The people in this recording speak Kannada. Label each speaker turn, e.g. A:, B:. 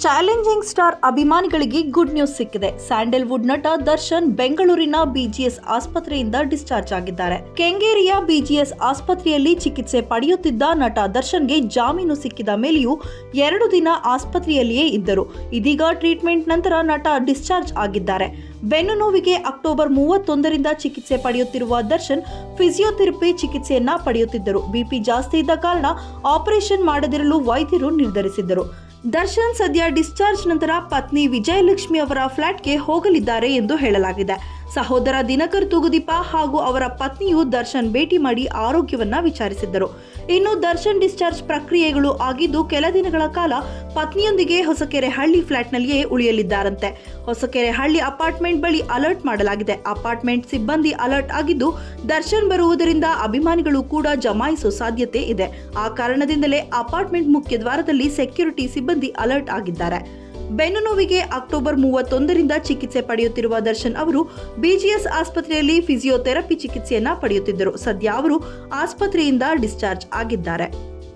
A: ಚಾಲೆಂಜಿಂಗ್ ಸ್ಟಾರ್ ಅಭಿಮಾನಿಗಳಿಗೆ ಗುಡ್ ನ್ಯೂಸ್ ಸಿಕ್ಕಿದೆ. ಸ್ಯಾಂಡಲ್ವುಡ್ ನಟ ದರ್ಶನ್ ಬೆಂಗಳೂರಿನ ಬಿಜಿಎಸ್ ಆಸ್ಪತ್ರೆಯಿಂದ ಡಿಸ್ಚಾರ್ಜ್ ಆಗಿದ್ದಾರೆ. ಕೆಂಗೇರಿಯ ಬಿಜಿಎಸ್ ಆಸ್ಪತ್ರೆಯಲ್ಲಿ ಚಿಕಿತ್ಸೆ ಪಡೆಯುತ್ತಿದ್ದ ನಟ ದರ್ಶನ್ಗೆ ಜಾಮೀನು ಸಿಕ್ಕಿದ ಮೇಲೆಯೂ 2 ದಿನ ಆಸ್ಪತ್ರೆಯಲ್ಲಿಯೇ ಇದ್ದರು. ಇದೀಗ ಟ್ರೀಟ್ಮೆಂಟ್ ನಂತರ ನಟ ಡಿಸ್ಚಾರ್ಜ್ ಆಗಿದ್ದಾರೆ. ಬೆನ್ನು ನೋವಿಗೆ ಅಕ್ಟೋಬರ್ 31ರಿಂದ ಚಿಕಿತ್ಸೆ ಪಡೆಯುತ್ತಿರುವ ದರ್ಶನ್ ಫಿಸಿಯೋಥೆರಪಿ ಚಿಕಿತ್ಸೆಯನ್ನ ಪಡೆಯುತ್ತಿದ್ದರು. ಬಿಪಿ ಜಾಸ್ತಿ ಇದ್ದ ಕಾರಣ ಆಪರೇಷನ್ ಮಾಡದಿರಲು ವೈದ್ಯರು ನಿರ್ಧರಿಸಿದ್ದರು. ದರ್ಶನ್ ಸದ್ಯ ಡಿಸ್ಚಾರ್ಜ್ ನಂತರ ಪತ್ನಿ ವಿಜಯಲಕ್ಷ್ಮಿ ಅವರ ಫ್ಲಾಟ್ಗೆ ಹೋಗಲಿದ್ದಾರೆ ಎಂದು ಹೇಳಲಾಗಿದೆ. ಸಹೋದರ ದಿನಕರ್ ತೂಗುದೀಪ ಹಾಗೂ ಅವರ ಪತ್ನಿಯು ದರ್ಶನ್ ಭೇಟಿ ಮಾಡಿ ಆರೋಗ್ಯವನ್ನ ವಿಚಾರಿಸಿದ್ದರು. ಇನ್ನು ದರ್ಶನ್ ಡಿಸ್ಚಾರ್ಜ್ ಪ್ರಕ್ರಿಯೆಗಳು ಆಗಿದ್ದು ಕೆಲ ದಿನಗಳ ಕಾಲ ಪತ್ನಿಯೊಂದಿಗೆ ಹೊಸಕೆರೆ ಹಳ್ಳಿ ಫ್ಲಾಟ್ನಲ್ಲಿಯೇ ಉಳಿಯಲಿದ್ದಾರಂತೆ. ಹೊಸಕೆರೆ ಹಳ್ಳಿ ಅಪಾರ್ಟ್ಮೆಂಟ್ ಬಳಿ ಅಲರ್ಟ್ ಮಾಡಲಾಗಿದೆ. ಅಪಾರ್ಟ್ಮೆಂಟ್ ಸಿಬ್ಬಂದಿ ಅಲರ್ಟ್ ಆಗಿದ್ದು ದರ್ಶನ್ ಬರುವುದರಿಂದ ಅಭಿಮಾನಿಗಳು ಕೂಡ ಜಮಾಯಿಸೋ ಸಾಧ್ಯತೆ ಇದೆ. ಆ ಕಾರಣದಿಂದಲೇ ಅಪಾರ್ಟ್ಮೆಂಟ್ ಮುಖ್ಯ ದ್ವಾರದಲ್ಲಿ ಸೆಕ್ಯೂರಿಟಿ ಸಿಬ್ಬಂದಿ ಅಲರ್ಟ್ ಆಗಿದ್ದಾರೆ. ಬೆನ್ನು ನೋವಿಗೆ ಅಕ್ಟೋಬರ್ 31ರಿಂದ ಚಿಕಿತ್ಸೆ ಪಡೆಯುತ್ತಿರುವ ದರ್ಶನ್ ಅವರು ಬಿಜಿಎಸ್ ಆಸ್ಪತ್ರೆಯಲ್ಲಿ ಫಿಸಿಯೋಥೆರಪಿ ಚಿಕಿತ್ಸೆಯನ್ನ ಪಡೆಯುತ್ತಿದ್ದರು. ಸದ್ಯ ಅವರು ಆಸ್ಪತ್ರೆಯಿಂದ ಡಿಸ್ಚಾರ್ಜ್ ಆಗಿದ್ದಾರೆ.